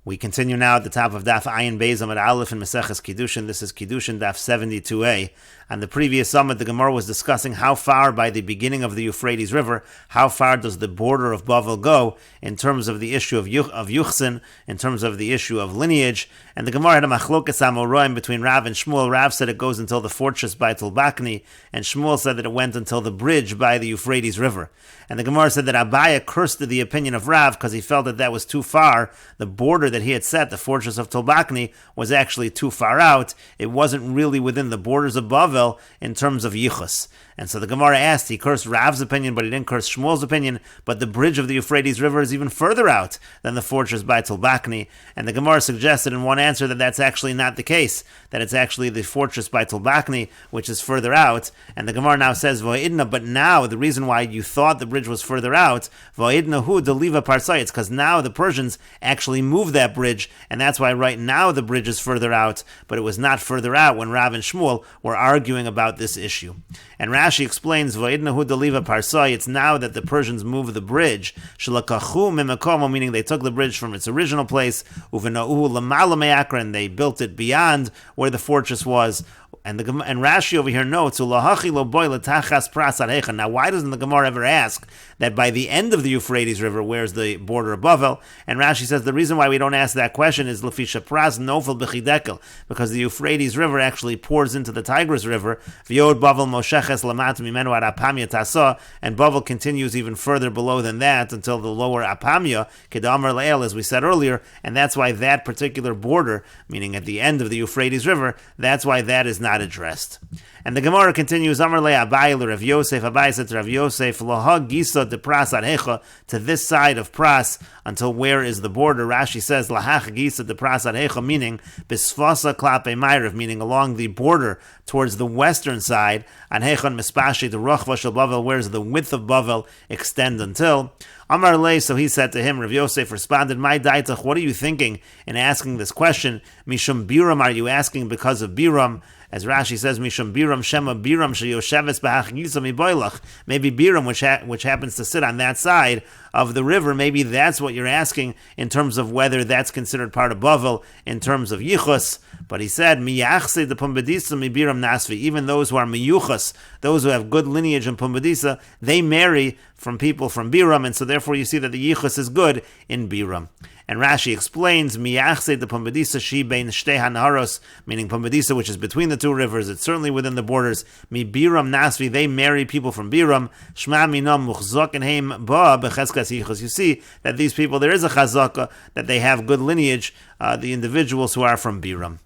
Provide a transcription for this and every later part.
We continue now at the top of Daf Ayin Beis Amud Aleph in Meseches Kiddushin. This is Kiddushin Daf 72a. On the previous summit, the Gemara was discussing how far by the beginning of the Euphrates River, how far does the border of Bavel go in terms of the issue of Yuchsin, in terms of the issue of lineage. And the Gemara had a machlokas amoraim between Rav and Shmuel. Rav said it goes until the fortress by Tulbakni, and Shmuel said that it went until the bridge by the Euphrates River. And the Gemara said that Abaya cursed the opinion of Rav because he felt that that was too far. The border that he had set, the fortress of Tulbakni, was actually too far out. It wasn't really within the borders of Bavel in terms of Yichus. And so the Gemara asked, he cursed Rav's opinion, but he didn't curse Shmuel's opinion, but the bridge of the Euphrates River is even further out than the fortress by Tulbakni. And the Gemara suggested in one answer that that's actually not the case, that it's actually the fortress by Tulbakni, which is further out. And the Gemara now says, Vo'idna, but now the reason why you thought the bridge was further out, Vo'idna hu deliva parsai, it's because now the Persians actually moved that bridge, and that's why right now the bridge is further out, but it was not further out when Rav and Shmuel were arguing about this issue. And Rashi explains, Va'idnahu deliva parsai, it's now that the Persians moved the bridge, Shalakachu mimakomo, meaning they took the bridge from its original place, Uvena'uhu lamala me'akra, and they built it beyond where the fortress was. And Rashi over here notes, now why doesn't the Gemara ever ask that by the end of the Euphrates River, where's the border of Bavel? And Rashi says the reason why we don't ask that question is because the Euphrates River actually pours into the Tigris River, and Bavel continues even further below than that until the lower Apamya, Kedamar La'el, as we said earlier, and that's why that particular border, meaning at the end of the Euphrates River, that's why that is not addressed. And the Gemara continues, Amar le Abai le Rav Yosef, Abai said to Rav Yosef, Loha Gisa de Pras Adhecha, to this side of Pras, until where is the border? Rashi says, Lahach Gisa de Pras Adhecha, meaning Bisfasa Klape Ma'ariv, meaning along the border towards the western side, Adhechon Mispashi to Rochva Shel Bavel, where does the width of Bavel extend until? Amar le, so he said to him, Rav Yosef responded, My daitach, what are you thinking in asking this question? Mishum Biram, are you asking because of Biram? As Rashi says, Mishum Biram Shema Biram Sheyosheves B'Hach Gisa Miboilach. Maybe Biram, which happens to sit on that side of the river, maybe that's what you're asking in terms of whether that's considered part of Bavel in terms of Yichus. But he said, Miyachse de Pumbedisa mi Biram Nasvi. Even those who are Miyuchas, those who have good lineage in Pumbedisa, they marry from people from Biram, and so therefore you see that the Yichus is good in Biram. And Rashi explains, Miyachse de Pumbedisa shi bein shtei hanaharos, meaning Pumbedisa, which is between the two rivers, it's certainly within the borders. Mi Biram Nasvi, they marry people from Biram. Shma minam muchzok and heim ba becheskas yichus. You see that these people, there is a chazaka, that they have good lineage, the individuals who are from Biram.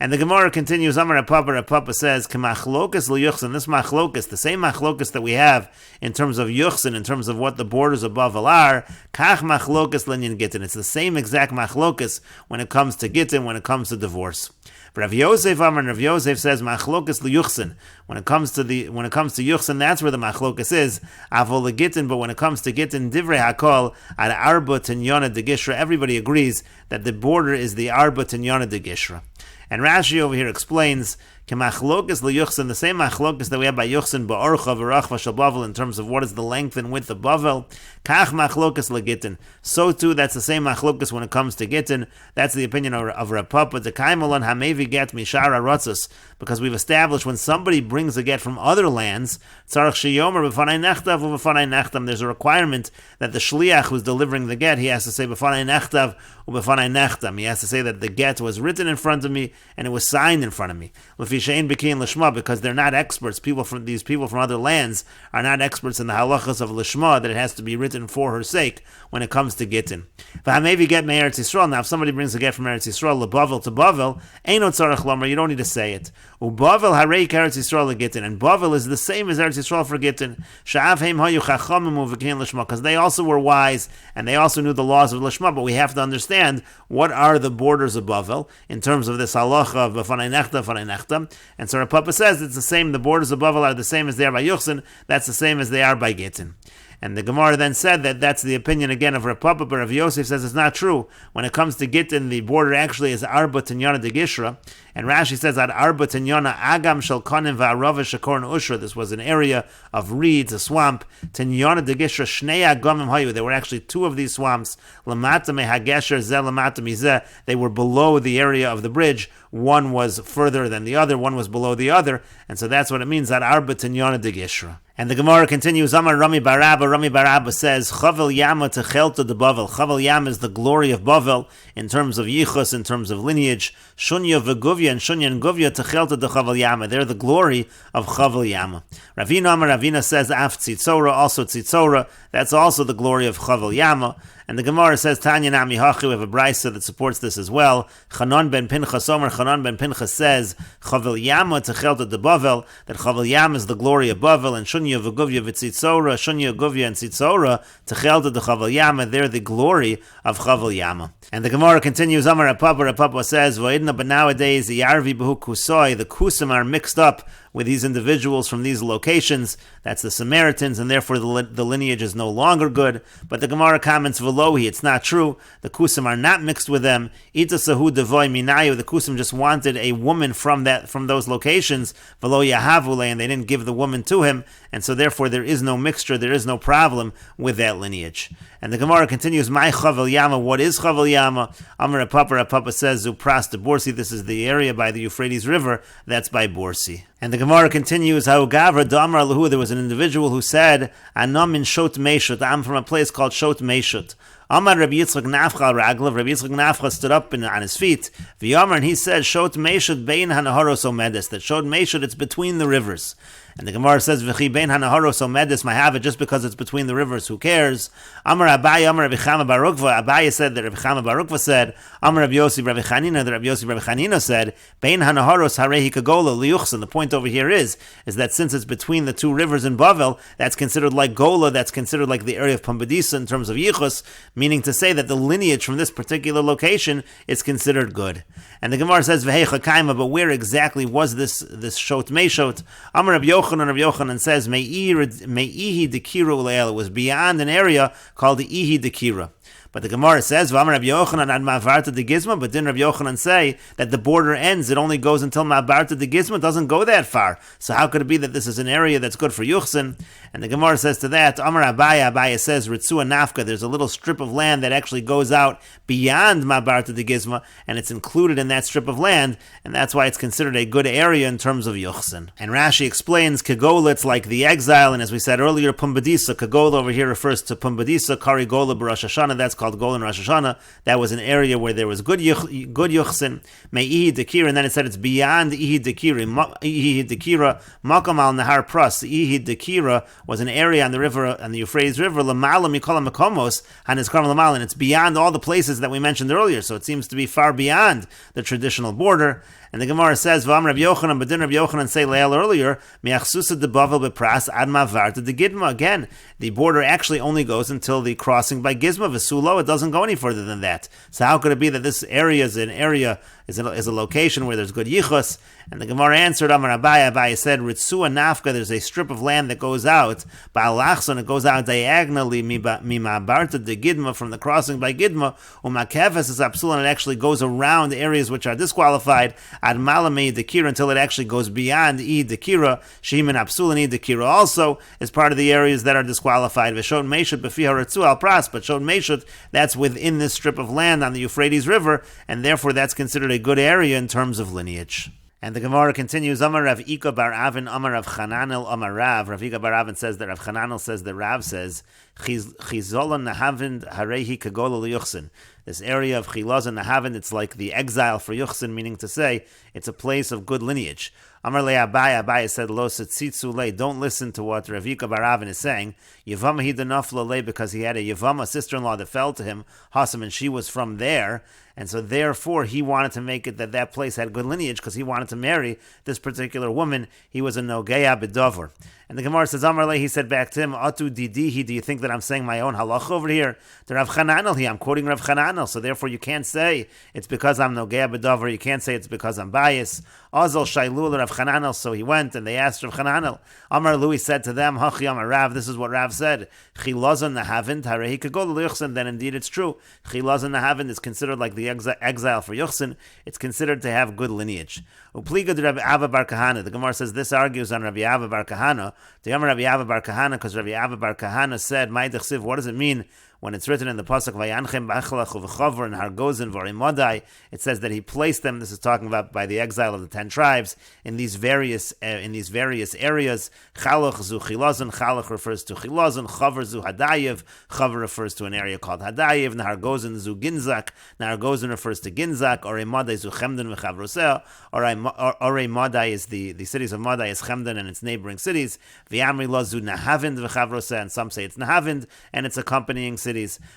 And the Gemara continues, Amar Papa says, K'machlokas l'yuchsin, this machlokas, the same machlokas that we have in terms of yuchsin, in terms of what the borders of Bavel are, kach machlokas l'nyan gittin. It's the same exact machlokas when it comes to gittin, when it comes to divorce. Rav Yosef Amar, Rav Yosef says, machlokas l'yuchsin. When it comes to yuchsin, that's where the machlokas is. Avol l'gittin, but when it comes to gittin, divrei hakol, ad arba tinyana de gishra, everybody agrees that the border is the arba tinyana de gishra. And Rashi over here explains, K'machlokas l'yuchsin, the same machlokas that we have by yuchsin ba'orcha v'rachva shel Bavel in terms of what is the length and width of Bavel, kach machlokas l'gittin. So too, that's the same machlokas when it comes to gittin. That's the opinion of Rav Papa. T'kaimalon hamevi get mishara ratzos, because we've established when somebody brings a get from other lands, tzarach sheyomer b'fanai nechtav u'b'fanai nechtam. There's a requirement that the shliach who's delivering the get, he has to say b'fanai nechtav u'b'fanai nechtam. He has to say that the get was written in front of me and it was signed in front of me. Because they're not experts. These people from other lands are not experts in the halachas of lishma, that it has to be written for her sake when it comes to gittin. Maybe get Eretz Yisrael. Now, if somebody brings a get from Eretz Yisrael, lebavel to Bavel, ain't tzarach lomer, you don't need to say it. Ubavel hareik Eretz Yisrael gittin, and Bavel is the same as Eretz Yisrael for gittin. Sha'av heim hayu chachamim u'v'kein lishma, because they also were wise and they also knew the laws of lishma. But we have to understand what are the borders of Bavel in terms of this halacha of b'fanai nechta, b'fanai nechta. And so Rav Papa says it's the same. The borders of Bavel are the same as they are by Yuchsin. That's the same as they are by Gittin. And the Gemara then said that that's the opinion again of Rav Papa, but Rav Yosef says it's not true. When it comes to Gittin, the border actually is Arba Tinyana de Gishra. And Rashi says that Arba Tinyana Agam Shel Konim Va'arava Shakorn Ushra. This was an area of reeds, a swamp. Tinyana de Gishra Shnei Agamim Hayu. There were actually two of these swamps. Lamata Me Hagesher Zeh Lamata Mizeh. They were below the area of the bridge. One was further than the other, one was below the other, and so that's what it means, that Arba Tinyana de Gishra. And the Gemara continues, Amar Rami Barabba says, Chavel Yama Techelta de Bavel. Chavel Yam is the glory of Bavel in terms of yichus, in terms of lineage. Shunya v'Guvya and Shunya and Guvya Techelta de Chavel Yama. They're the glory of Chavel Yama. Ravina says, Af Tzitzora, also Tzitzora. That's also the glory of Chavel Yama. And the Gemara says, Tanya Nami Hachi, we have a brisa that supports this as well. Chanan ben Pinchas Omer, Chanan ben Pinchas says, Chavel Yama Techelta de Bavel, that Chavel Yam is the glory of Bavel, and Shunya v'Guvya v'Tzitzora, Shunya, Guvya, and Tzitzora, Techelta de Chavel Yama, they're the glory of Chavel Yama. And the Gemara continues, Amar Rapapa says, V'idna, but nowadays, the Yarvi B'hu Kusoi, the Kusim are mixed up with these individuals from these locations. That's the Samaritans, and therefore the lineage is no longer good. But the Gemara comments, Velohi, it's not true. The Kusim are not mixed with them. Ita Sahu Devoy Minayu, the Kusim just wanted a woman from those locations, Velo Yahavule, and they didn't give the woman to him, and so therefore there is no mixture, there is no problem with that lineage. And the Gemara continues, My Chavel Yama, what is Chavel Yama? Amar Papa says, Zupras de Borsi, this is the area by the Euphrates River, that's by Borsi. And the Gemara continues, Haugavra Damar Lahu, there was an individual who said, Anam in Shot Meshut, I'm from a place called Shot Meshut. Amar Rabbi Yitzchak Nafcha Raglav, Rabbi Yitzchak Nafcha stood up on his feet, V'yamar, and he said, Shot Meshut bein hanaharos omedes, that Shot Meshut, it's between the rivers. And the Gemara says, V'chi bein hanaharos omedes, I have it just because it's between the rivers, who cares? Amar Abai, Amar Rabbi Chama Barukva, Abai said that Rabbi Chama Barukva said, Amar Rabbi Yossi Rabbi Chanina, that Rabbi Yossi Rabbi Chanina said, Bein hanaharos harehi kagola liyuchsan. The point over here is that since it's between the two rivers in Bavel, that's considered like Gola, that's considered like the area of Pumbedisa in terms of yichus, meaning to say that the lineage from this particular location is considered good. And the Gemara says, V'heicha kaima, but where exactly was this Shot Meshut? Amar Rabbi Yochanan says, Me'ihi Dekira Uleel. It was beyond an area called the Ihi Dekira. But the Gemara says, V'amar Rabbi Yochanan ad Ma'avarta de Gizma, but didn't Rabbi Yochanan say that the border ends, it only goes until Ma'avarta de Gizma, it doesn't go that far. So how could it be that this is an area that's good for Yuchsin? And the Gemara says to that, Amar Abaya says, Ritzua Nafka, there's a little strip of land that actually goes out beyond Ma'avarta de Gizma, and it's included in that strip of land, and that's why it's considered a good area in terms of Yuchsin. And Rashi explains, Kagola, it's like the exile, and as we said earlier, Pumbedisa, Kagola over here refers to Pumbedisa, Kari Gola B'Rosh Hashanah, that's called Golan Rosh Hashanah. That was an area where there was good yuchsin. Me'ihi Dekira, and then it said it's beyond Ihi Dekira. Makam al Nahar Pras. Ihi Dekira was an area on the river, on the Euphrates River. Lamala Mikola Makomos Hanizkar Lamal, and it's beyond all the places that we mentioned earlier. So it seems to be far beyond the traditional border. And the Gemara says, V'am Rabbi Yochanan, but didn't Rabbi Yochanan say Leil earlier, Me'achsusa de Bavel bepras ad Ma'avarta de Gidma. Again, the border actually only goes until the crossing by Gizma, V'sulo, it doesn't go any further than that. So how could it be that this area is a location where there's good yichus? And the Gemara answered, Amar Abai said, Ritzua Nafka, there's a strip of land that goes out, Ba'alachson, it goes out diagonally, Ma'avarta de Gidma, from the crossing by Gidma, U'makefes is Apsulan, it actually goes around areas which are disqualified, Ad Malame Dekira, until it actually goes beyond E Dekira, Shim and Apsulan E Dekira also is part of the areas that are disqualified. V'shot Meshut b'fiha Ritzu al Pras, but Shot Meshut, that's within this strip of land on the Euphrates River, and therefore that's considered a good area in terms of lineage. And the Gemara continues, Amar Rav Ika bar Avin, Amar Rav Chananel, Amar Rav. Rav Ika bar Avin says that Rav Chananel says that Rav says, Chizolan Nahavind Harehi Kagola Liyuchsin. This area of Chilazon Nahavind, it's like the exile for Yuchsin, meaning to say, it's a place of good lineage. Amar le Abai said, Lo setzitzu le, don't listen to what Rav Ika bar Avin is saying. Yavama he denafla le, because he had a Yavama sister-in-law that fell to him, Hasam, and she was from there. And so therefore he wanted to make it that place had good lineage because he wanted to marry this particular woman. He was a Nogeya B'Dover. And the Gemara says, Amar le, he said back to him, Atu didihi, do you think that that I'm saying my own halacha over here? The Rav Chananel here, I'm quoting Rav Chananel, so therefore you can't say it's because I'm nogea b'davar, you can't say it's because I'm biased. Azal Shailul Rav Chananel, so he went and they asked Rav Chananel. Amar Louis said to them, Hachi Amar Rav, this is what Rav said. Chilazon nahavint, harehi kagol l'yuchsin, then indeed it's true. Chilazon nahavint is considered like the exile for Yuchsin. It's considered to have good lineage. Upliga de Rabbi Ava Bar Kahana, the Gemara says this argues on Rabbi Ava Bar Kahana. The Amar Rabbi Ava Bar Kahana, because Rabbi Ava Bar Kahana said, Mai dechsiv, what does it mean when it's written in the pasuk Vayanchem b'achlach u'v'chavor and Hargozin v'Rimodai? It says that he placed them. This is talking about by the exile of the 10 tribes in these various areas. Chalach zu Chilazon. Chalach refers to Chilazon. Chavar zu Hadayev. Chavar refers to an area called Hadayev. Nahargozin zu Ginzak. Nahargozin refers to Ginzak. Or Modai zu Chemden v'Chavroseh. Or Modai is the cities of Modai is Chemden and its neighboring cities. V'Amri lo zu Nahavind v'Chavroseh. And some say it's Nahavind and its accompanying cities.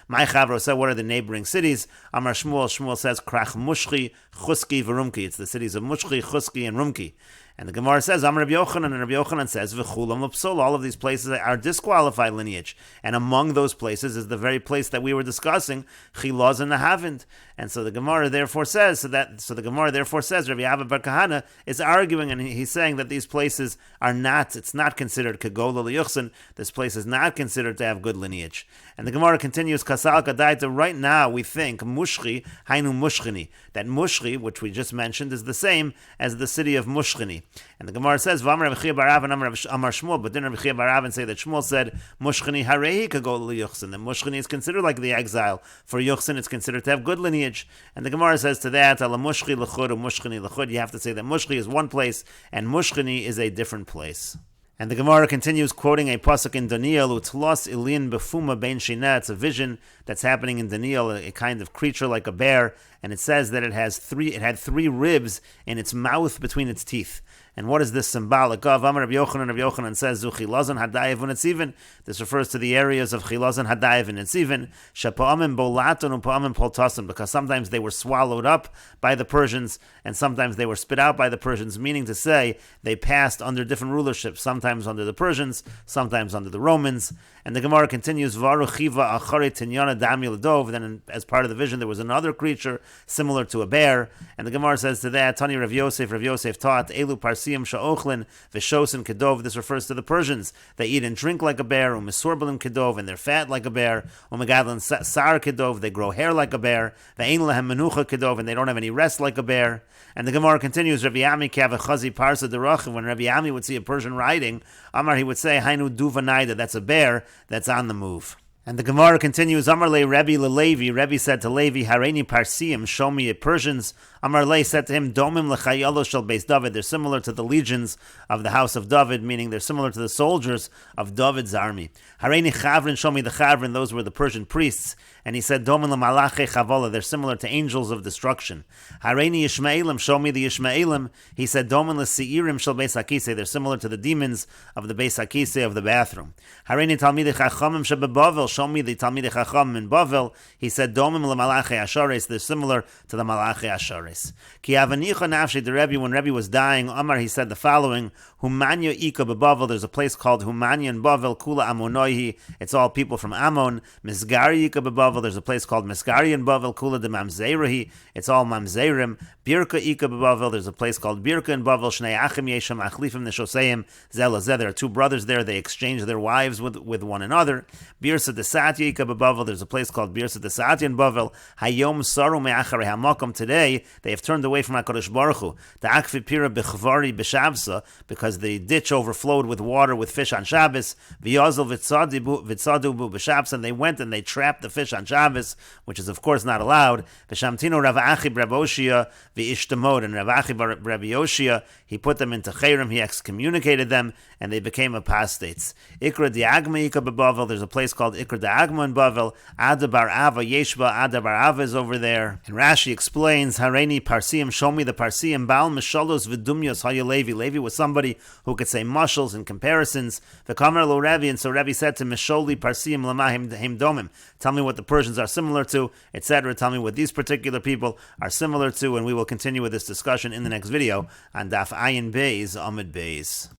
My Chavroseh, what are the neighboring cities? Amar Shmuel. Shmuel says Krach Mushchi, Chuski, v'Rumki. It's the cities of Mushchi, Chuski, and Rumki. And the Gemara says, Amar Rabbi Yochanan, and Rabbi Yochanan says, V'chulam l'psol, all of these places are disqualified lineage. And among those places is the very place that we were discussing, Chilaz and Nahavint. And so the Gemara therefore says, Rabbi Ava Bar Kahana is arguing, and he's saying that these places are not, it's not considered Kagola l'Yuchsin, this place is not considered to have good lineage. And the Gemara continues, Kasal Kadaita, right now we think, Mushchi, Hainu Mushchini, that Mushchi, which we just mentioned, is the same as the city of Mushchini. And the Gemara says, V'amar Rabbi Chia bar Rav and Amar Shmuel, but didn't Rabbi Chia bar Rav say that Shmuel said, Mushchini harehi kagol l'Yuchsin, that Mushchini is considered like the exile. For Yuchsin, it's considered to have good lineage. And the Gemara says to that, Ala Mushchi l'chud or Mushchini l'chud, you have to say that Mushchi is one place and Mushchini is a different place. And the Gemara continues quoting a pasuk in Daniel, Utlos ilin befuma bein shina. It's a vision that's happening in Daniel, a kind of creature like a bear, and it says that it had three ribs in its mouth between its teeth. And what is this symbolic of? Amar Rabbi Yochanan, Rabbi Yochanan says, Zu Chilazon Hadayev u'Netziven. This refers to the areas of Chilazon Hadayev and Netziven. Shapa'amim bolaton u'pa'amim poltason, because sometimes they were swallowed up by the Persians, and sometimes they were spit out by the Persians, meaning to say they passed under different rulerships, sometimes under the Persians, sometimes under the Romans. And the Gemara continues, Varu chiva achare tinyana dami l'dov. Then as part of the vision, there was another creature similar to a bear. And the Gemara says to that, Tani Rav Yosef taught, Elu Parsiim sha'ochlin v'shosin kedov. This refers to the Persians. They eat and drink like a bear, u'mesorbalim kedov, and they're fat like a bear, u'megadlan sar kedov, they grow hair like a bear, ve'ein lehem menucha kedov, and they don't have any rest like a bear. And the Gemara continues, Rabbi Ami kav chazi parsa derach. When Rabbi Ami would see a Persian riding, Amar, he would say, Hainu duvanaida, that's a bear that's on the move. And the Gemara continues, Amar le Rebbe le Levi. Rebbe said to Levi, Hareini Parsiim, show me a Persians. Amar le said to him, Domim lechayalo shel beis David. They're similar to the legions of the house of David, meaning they're similar to the soldiers of David's army. Hareini Chavrin, show me the Chavrin. Those were the Persian priests. And he said, Domim lemalache chavola. They're similar to angels of destruction. Hareini Yishmaelim, show me the Yishmaelim. He said, Domim leseirim shel beis Hakisei. They're similar to the demons of the beis Hakisei, of the bathroom. Hareini Talmidei Chachamim shebebavel. Show me the Talmidei Chacham in Bavel. He said, Domim lemalache ashares. They're similar to the malache ashares. Ki avanicha nafshe the Rebbe, when Rebbe was dying, Amar, he said the following, Humanya ika bebavel. There's a place called Humanya in Bavel, Kula Amonoihi. It's all people from Ammon. Misgari ika bebavel. There's a place called Misgari in Bavel, Kula de Mamzerahi. It's all Mamzerim. Birka ika bebavel. There's a place called Birka in Bavel. Shnei achim yesham achlifim neshoseim zelazeh. There are two brothers there. They exchange their wives with one another. Birsa de Satya ika bebavel. There's a place called Birsa de Satya in Bavel. Hayom saru me'acharei hamakom. Today they have turned away from HaKadosh Baruch Hu. The akfi pira bechvari b'shavsa, because the ditch overflowed with water with fish on Shabbos. V'yazal v'tzadubu b'shavsa, and they went and they trapped the fish on Shabbos, which is of course not allowed. V'shamtino Rav Achi Rav Oshia v'ishtamod, and Rav Achi Rav Oshia, he put them into Chayrim, he excommunicated them, and they became apostates. Ikra diagma ika bebavel. There's a place called Ikra diagma in Bavel. Adabar Ava Yeshba. Adabar Ava is over there. And Rashi explains, Hareini Parsiim, show me the Parsiim. Baal Mishalos v'dumyos haya Levi. Levi was somebody who could say mushals and comparisons. V'kamer lo Rebbe, and so Rebbe said to Misholi Parsiim lama him domim. Tell me what the Persians are similar to, etc. Tell me what these particular people are similar to, and we will continue with this discussion in the next video on Daf Ayin Beis Amud Beis.